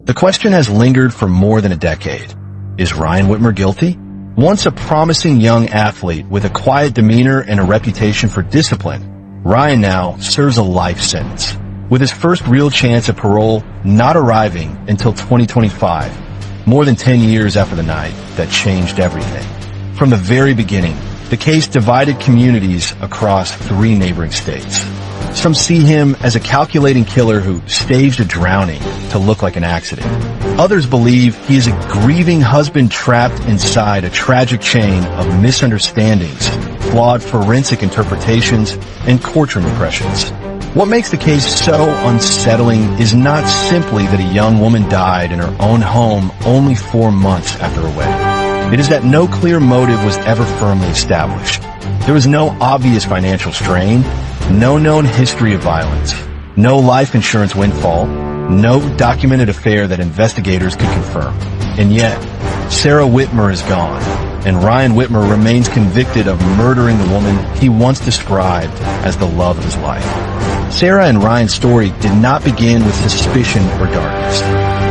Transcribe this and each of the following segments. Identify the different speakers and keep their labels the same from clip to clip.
Speaker 1: The question has lingered for more than a decade. Is Ryan Whitmer guilty? Once a promising young athlete with a quiet demeanor and a reputation for discipline, Ryan now serves a life sentence, with his first real chance at parole not arriving until 2025, more than 10 years after the night that changed everything. From the very beginning, the case divided communities across 3 neighboring states. Some see him as a calculating killer who staged a drowning to look like an accident. Others believe he is a grieving husband trapped inside a tragic chain of misunderstandings, flawed forensic interpretations, and courtroom impressions. What makes the case so unsettling is not simply that a young woman died in her own home only 4 months after her wedding. It is that no clear motive was ever firmly established. There was no obvious financial strain, no known history of violence, no life insurance windfall, no documented affair that investigators could confirm. And yet, Sarah Whitmer is gone, and Ryan Whitmer remains convicted of murdering the woman he once described as the love of his life. Sarah and Ryan's story did not begin with suspicion or darkness.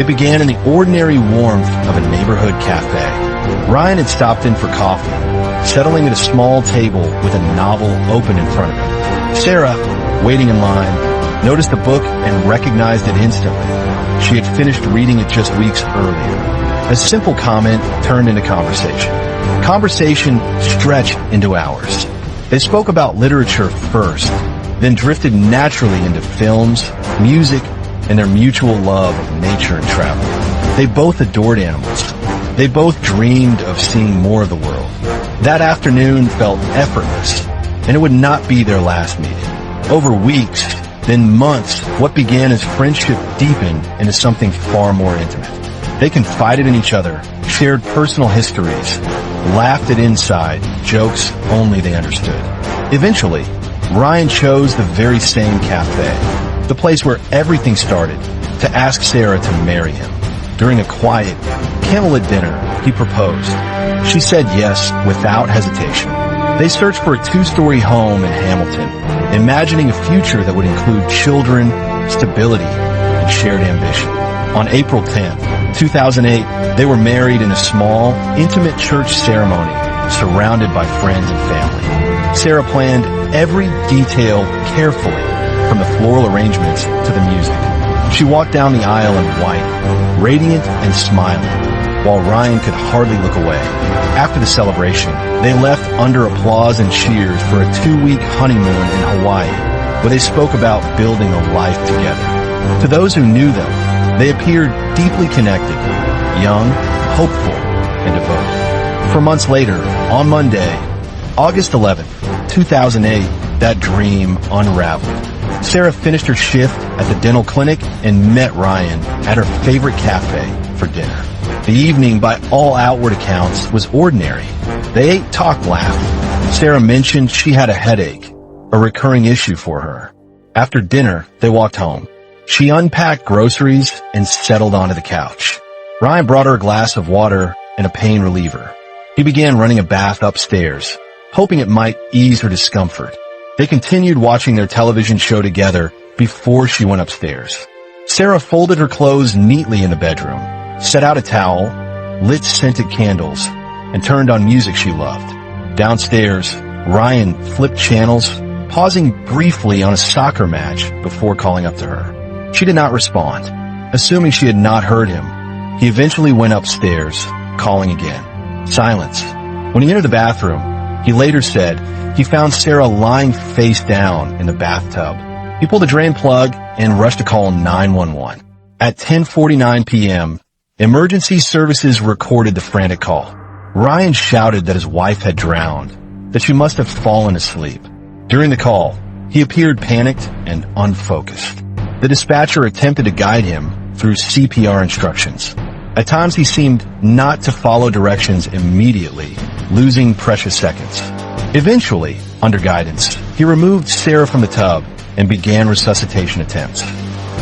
Speaker 1: It began in the ordinary warmth of a neighborhood cafe. Ryan had stopped in for coffee, settling at a small table with a novel open in front of him. Sarah, waiting in line, noticed the book and recognized it instantly. She had finished reading it just weeks earlier. A simple comment turned into conversation. Conversation stretched into hours. They spoke about literature first, then drifted naturally into films, music, and their mutual love of nature and travel. They both adored animals. They both dreamed of seeing more of the world. That afternoon felt effortless, and it would not be their last meeting. Over weeks, then months, what began as friendship deepened into something far more intimate. They confided in each other, shared personal histories, laughed at inside jokes only they understood. Eventually, Ryan chose the very same cafe, the place where everything started, to ask Sarah to marry him. During a quiet, candlelit dinner, he proposed. She said yes without hesitation. They searched for a 2-story home in Hamilton, imagining a future that would include children, stability, and shared ambition. On April 10, 2008, they were married in a small, intimate church ceremony, surrounded by friends and family. Sarah planned every detail carefully, from the floral arrangements to the music. She walked down the aisle in white, radiant and smiling, while Ryan could hardly look away. After the celebration, they left under applause and cheers for a 2-week honeymoon in Hawaii, where they spoke about building a life together. To those who knew them, they appeared deeply connected, young, hopeful, and devoted. 4 months later, on Monday, August 11th, 2008, that dream unraveled. Sarah finished her shift at the dental clinic and met Ryan at her favorite cafe for dinner. The evening, by all outward accounts, was ordinary. They ate, talked, laughed. Sarah mentioned she had a headache, a recurring issue for her. After dinner, they walked home. She unpacked groceries and settled onto the couch. Ryan brought her a glass of water and a pain reliever. He began running a bath upstairs, hoping it might ease her discomfort. They continued watching their television show together before she went upstairs. Sarah folded her clothes neatly in the bedroom, set out a towel, lit scented candles, and turned on music she loved. Downstairs, Ryan flipped channels, pausing briefly on a soccer match before calling up to her. She did not respond. Assuming she had not heard him, he eventually went upstairs, calling again. Silence. When he entered the bathroom, he later said he found Sarah lying face down in the bathtub. He pulled the drain plug and rushed to call 911. At 10:49 p.m., emergency services recorded the frantic call. Ryan shouted that his wife had drowned, that she must have fallen asleep. During the call, he appeared panicked and unfocused. The dispatcher attempted to guide him through CPR instructions. At times he seemed not to follow directions immediately, losing precious seconds. Eventually, under guidance, he removed Sarah from the tub and began resuscitation attempts.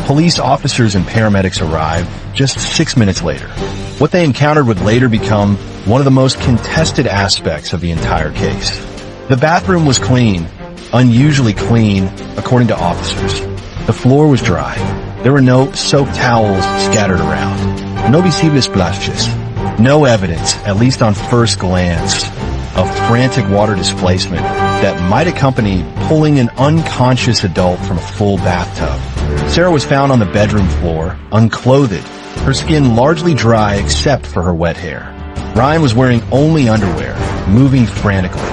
Speaker 1: Police officers and paramedics arrived just 6 minutes later. What they encountered would later become one of the most contested aspects of the entire case. The bathroom was clean, unusually clean, according to officers. The floor was dry. There were no soaked towels scattered around. No visibles splashes. No evidence, at least on first glance, of frantic water displacement that might accompany pulling an unconscious adult from a full bathtub. Sarah was found on the bedroom floor, unclothed, her skin largely dry except for her wet hair. Ryan was wearing only underwear, moving frantically.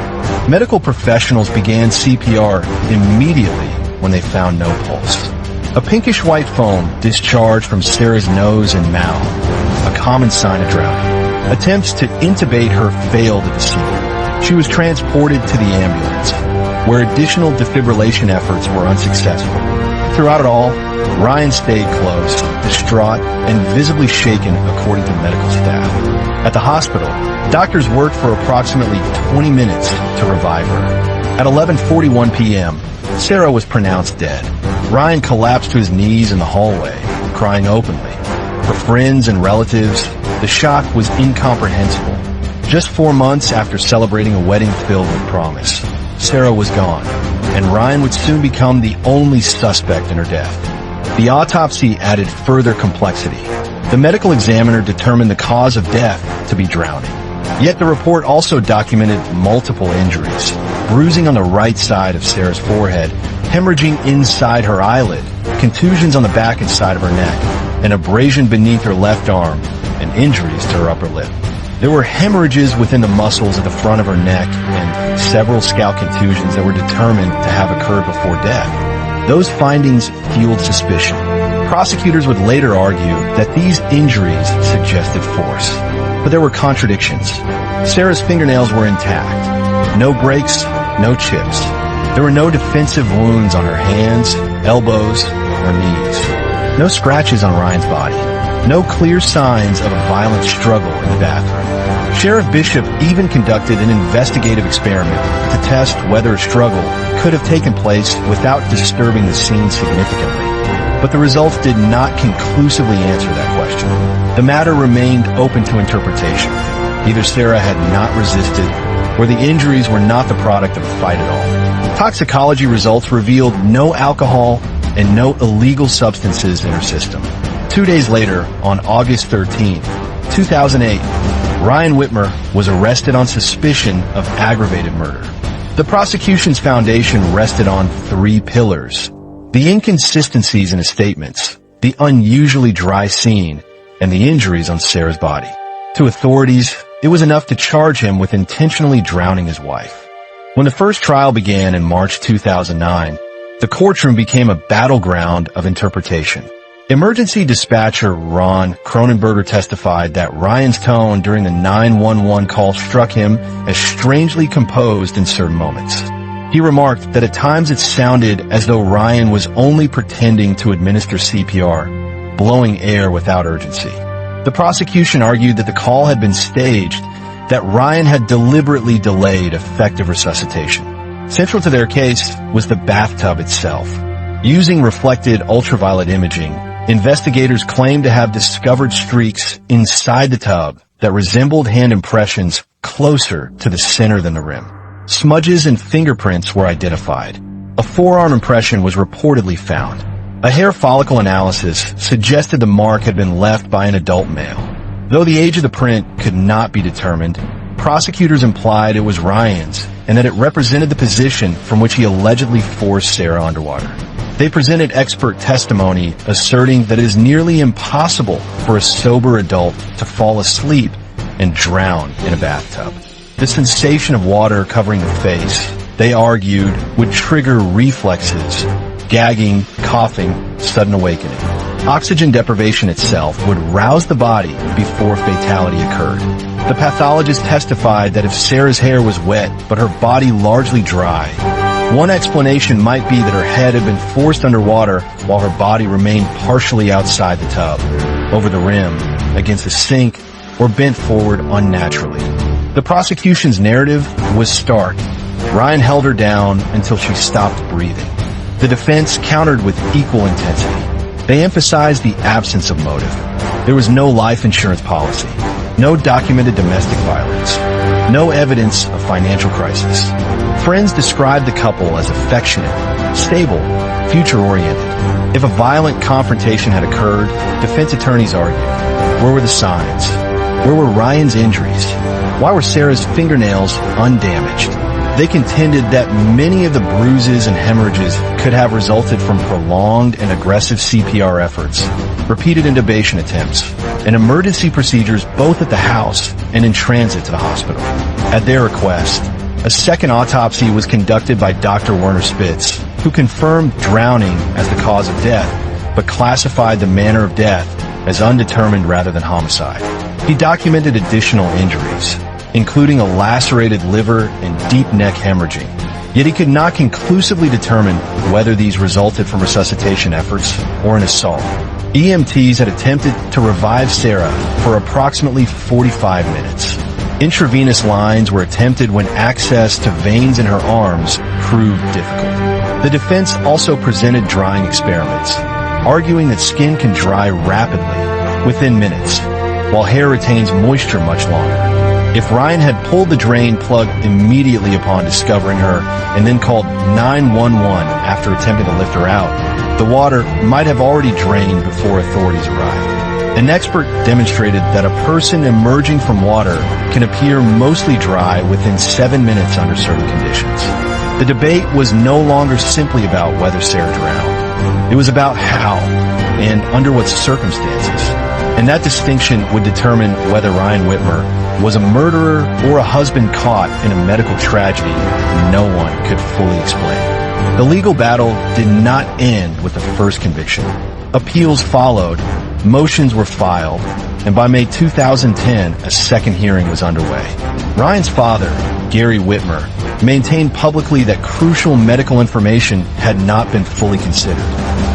Speaker 1: Medical professionals began CPR immediately when they found no pulse. A pinkish-white foam discharged from Sarah's nose and mouth, a common sign of drowning. Attempts to intubate her failed at the scene. She was transported to the ambulance, where additional defibrillation efforts were unsuccessful. Throughout it all, Ryan stayed close, distraught, and visibly shaken according to medical staff. At the hospital, doctors worked for approximately 20 minutes to revive her. At 11:41 p.m., Sarah was pronounced dead. Ryan collapsed to his knees in the hallway, crying openly. For friends and relatives, the shock was incomprehensible. Just 4 months after celebrating a wedding filled with promise, Sarah was gone, and Ryan would soon become the only suspect in her death. The autopsy added further complexity. The medical examiner determined the cause of death to be drowning. Yet the report also documented multiple injuries: bruising on the right side of Sarah's forehead, hemorrhaging inside her eyelid, contusions on the back and side of her neck, an abrasion beneath her left arm, and injuries to her upper lip. There were hemorrhages within the muscles at the front of her neck and several scalp contusions that were determined to have occurred before death. Those findings fueled suspicion. Prosecutors would later argue that these injuries suggested force. But there were contradictions. Sarah's fingernails were intact. No breaks, no chips. There were no defensive wounds on her hands, elbows, or knees. No scratches on Ryan's body. No clear signs of a violent struggle in the bathroom. Sheriff Bishop even conducted an investigative experiment to test whether a struggle could have taken place without disturbing the scene significantly. But the results did not conclusively answer that question. The matter remained open to interpretation. Either Sarah had not resisted, or the injuries were not the product of a fight at all. Toxicology results revealed no alcohol and no illegal substances in her system. 2 days later, on August 13, 2008, Ryan Whitmer was arrested on suspicion of aggravated murder. The prosecution's foundation rested on 3 pillars: the inconsistencies in his statements, the unusually dry scene, and the injuries on Sarah's body. To authorities, it was enough to charge him with intentionally drowning his wife. When the first trial began in March 2009, the courtroom became a battleground of interpretation. Emergency dispatcher Ron Cronenberger testified that Ryan's tone during the 911 call struck him as strangely composed in certain moments. He remarked that at times it sounded as though Ryan was only pretending to administer CPR, blowing air without urgency. The prosecution argued that the call had been staged, that Ryan had deliberately delayed effective resuscitation. Central to their case was the bathtub itself. Using reflected ultraviolet imaging, investigators claimed to have discovered streaks inside the tub that resembled hand impressions closer to the center than the rim. Smudges and fingerprints were identified. A forearm impression was reportedly found. A hair follicle analysis suggested the mark had been left by an adult male. Though the age of the print could not be determined, prosecutors implied it was Ryan's and that it represented the position from which he allegedly forced Sarah underwater. They presented expert testimony asserting that it is nearly impossible for a sober adult to fall asleep and drown in a bathtub. The sensation of water covering the face, they argued, would trigger reflexes, gagging, coughing, sudden awakening. Oxygen deprivation itself would rouse the body before fatality occurred. The pathologist testified that if Sarah's hair was wet but her body largely dry, one explanation might be that her head had been forced underwater while her body remained partially outside the tub, over the rim, against the sink, or bent forward unnaturally. The prosecution's narrative was stark. Ryan held her down until she stopped breathing. The defense countered with equal intensity. They emphasized the absence of motive. There was no life insurance policy, no documented domestic violence, no evidence of financial crisis. Friends described the couple as affectionate, stable, future-oriented. If a violent confrontation had occurred, defense attorneys argued, where were the signs? Where were Ryan's injuries? Why were Sarah's fingernails undamaged? They contended that many of the bruises and hemorrhages could have resulted from prolonged and aggressive CPR efforts, repeated intubation attempts, and emergency procedures both at the house and in transit to the hospital. At their request, a second autopsy was conducted by Dr. Werner Spitz, who confirmed drowning as the cause of death, but classified the manner of death as undetermined rather than homicide. He documented additional injuries, including a lacerated liver and deep neck hemorrhaging. Yet he could not conclusively determine whether these resulted from resuscitation efforts or an assault. EMTs had attempted to revive Sarah for approximately 45 minutes. Intravenous lines were attempted when access to veins in her arms proved difficult. The defense also presented drying experiments, arguing that skin can dry rapidly within minutes, while hair retains moisture much longer. If Ryan had pulled the drain plug immediately upon discovering her and then called 911 after attempting to lift her out, the water might have already drained before authorities arrived. An expert demonstrated that a person emerging from water can appear mostly dry within 7 minutes under certain conditions. The debate was no longer simply about whether Sarah drowned. It was about how and under what circumstances. And that distinction would determine whether Ryan Whitmer was a murderer or a husband caught in a medical tragedy no one could fully explain. The legal battle did not end with the first conviction. Appeals followed, motions were filed, and by May 2010, a second hearing was underway. Ryan's father, Gary Whitmer, maintained publicly that crucial medical information had not been fully considered.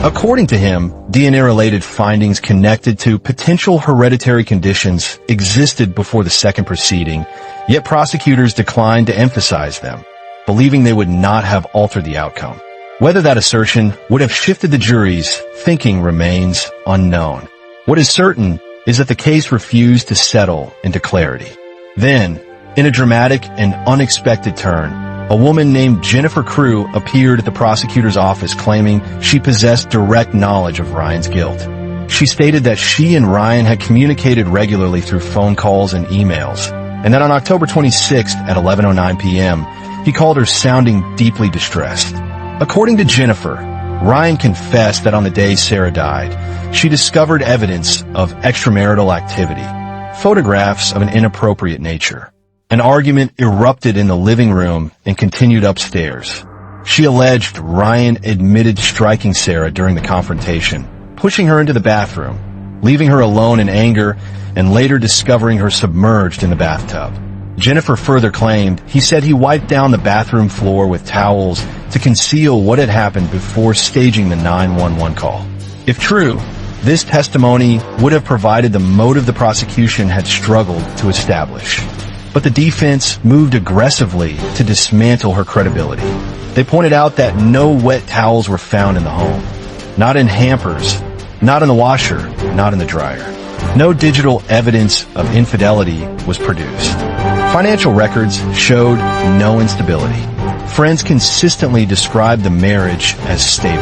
Speaker 1: According to him, DNA-related findings connected to potential hereditary conditions existed before the second proceeding, yet prosecutors declined to emphasize them, believing they would not have altered the outcome. Whether that assertion would have shifted the jury's thinking remains unknown. What is certain is that the case refused to settle into clarity. Then, in a dramatic and unexpected turn, a woman named Jennifer Crew appeared at the prosecutor's office claiming she possessed direct knowledge of Ryan's guilt. She stated that she and Ryan had communicated regularly through phone calls and emails, and that on October 26th at 11:09 p.m., he called her sounding deeply distressed. According to Jennifer, Ryan confessed that on the day Sarah died, she discovered evidence of extramarital activity, photographs of an inappropriate nature. An argument erupted in the living room and continued upstairs. She alleged Ryan admitted striking Sarah during the confrontation, pushing her into the bathroom, leaving her alone in anger, and later discovering her submerged in the bathtub. Jennifer further claimed he said he wiped down the bathroom floor with towels to conceal what had happened before staging the 911 call. If true, this testimony would have provided the motive the prosecution had struggled to establish. But the defense moved aggressively to dismantle her credibility. They pointed out that no wet towels were found in the home. Not in hampers, not in the washer, not in the dryer. No digital evidence of infidelity was produced. Financial records showed no instability. Friends consistently described the marriage as stable.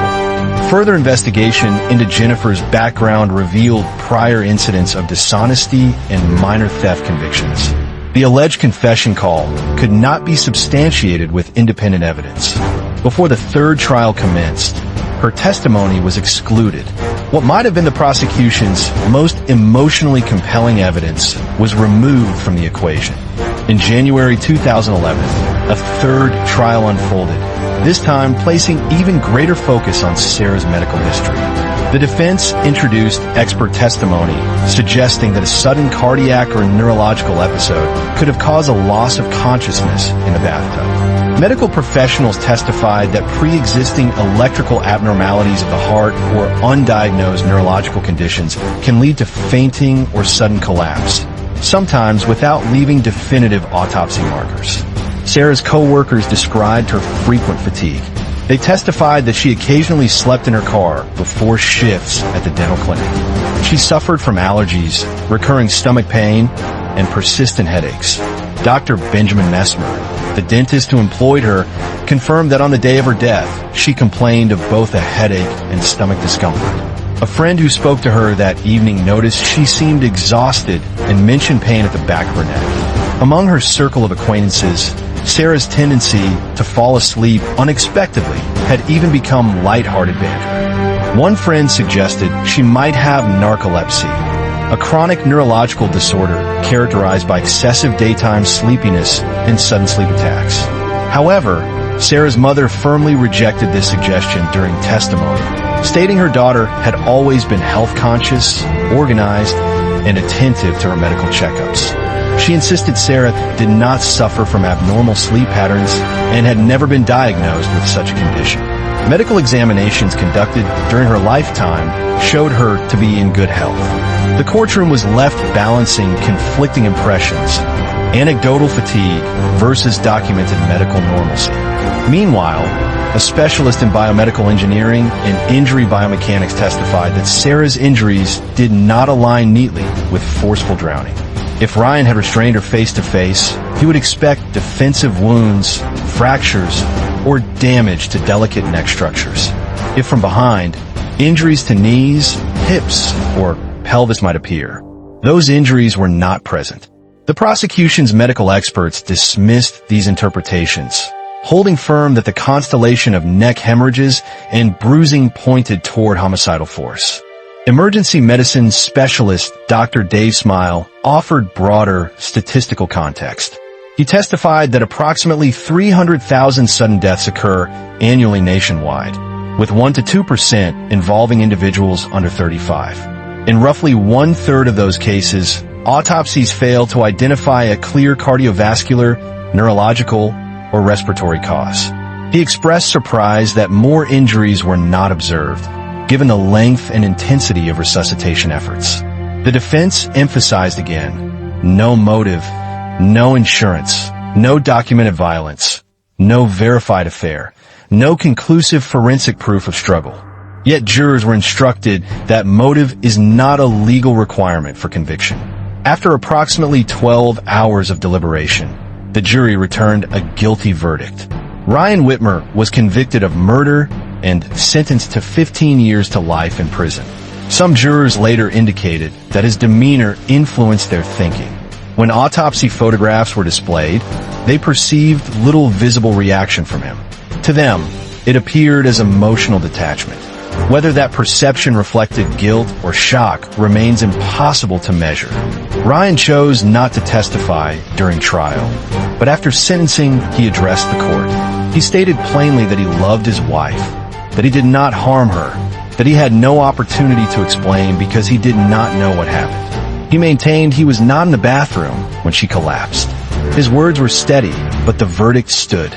Speaker 1: Further investigation into Jennifer's background revealed prior incidents of dishonesty and minor theft convictions. The alleged confession call could not be substantiated with independent evidence. Before the third trial commenced, her testimony was excluded. What might have been the prosecution's most emotionally compelling evidence was removed from the equation. In January 2011, a third trial unfolded, this time placing even greater focus on Sarah's medical history. The defense introduced expert testimony suggesting that a sudden cardiac or neurological episode could have caused a loss of consciousness in the bathtub. Medical professionals testified that pre-existing electrical abnormalities of the heart or undiagnosed neurological conditions can lead to fainting or sudden collapse, sometimes without leaving definitive autopsy markers. Sarah's co-workers described her frequent fatigue. They testified that she occasionally slept in her car before shifts at the dental clinic. She suffered from allergies, recurring stomach pain, and persistent headaches. Dr. Benjamin Messmer, The dentist who employed her confirmed that on the day of her death, she complained of both a headache and stomach discomfort. A friend who spoke to her that evening noticed she seemed exhausted and mentioned pain at the back of her neck. Among her circle of acquaintances, Sarah's tendency to fall asleep unexpectedly had even become lighthearted banter. One friend suggested she might have narcolepsy, a chronic neurological disorder characterized by excessive daytime sleepiness and sudden sleep attacks. However, Sarah's mother firmly rejected this suggestion during testimony, stating her daughter had always been health conscious, organized, and attentive to her medical checkups. She insisted Sarah did not suffer from abnormal sleep patterns and had never been diagnosed with such a condition. Medical examinations conducted during her lifetime showed her to be in good health. The courtroom was left balancing conflicting impressions, anecdotal fatigue versus documented medical normalcy. Meanwhile, a specialist in biomedical engineering and injury biomechanics testified that Sarah's injuries did not align neatly with forceful drowning. If Ryan had restrained her face-to-face, he would expect defensive wounds, fractures, or damage to delicate neck structures. If from behind, injuries to knees, hips, or pelvis might appear. Those injuries were not present. The prosecution's medical experts dismissed these interpretations, holding firm that the constellation of neck hemorrhages and bruising pointed toward homicidal force. Emergency medicine specialist Dr. Dave Smile offered broader statistical context. He testified that approximately 300,000 sudden deaths occur annually nationwide, with 1 to 2% involving individuals under 35. In roughly 1/3 of those cases, autopsies fail to identify a clear cardiovascular, neurological, or respiratory cause. He expressed surprise that more injuries were not observed, given the length and intensity of resuscitation efforts. The defense emphasized again, no motive, no insurance, no documented violence, no verified affair, no conclusive forensic proof of struggle. Yet jurors were instructed that motive is not a legal requirement for conviction. After approximately 12 hours of deliberation, the jury returned a guilty verdict. Ryan Whitmer was convicted of murder and sentenced to 15 years to life in prison. Some jurors later indicated that his demeanor influenced their thinking. When autopsy photographs were displayed, they perceived little visible reaction from him. To them, it appeared as emotional detachment. Whether that perception reflected guilt or shock remains impossible to measure. Ryan chose not to testify during trial, but after sentencing, he addressed the court. He stated plainly that he loved his wife, that he did not harm her, that he had no opportunity to explain because he did not know what happened. He maintained he was not in the bathroom when she collapsed. His words were steady, but the verdict stood.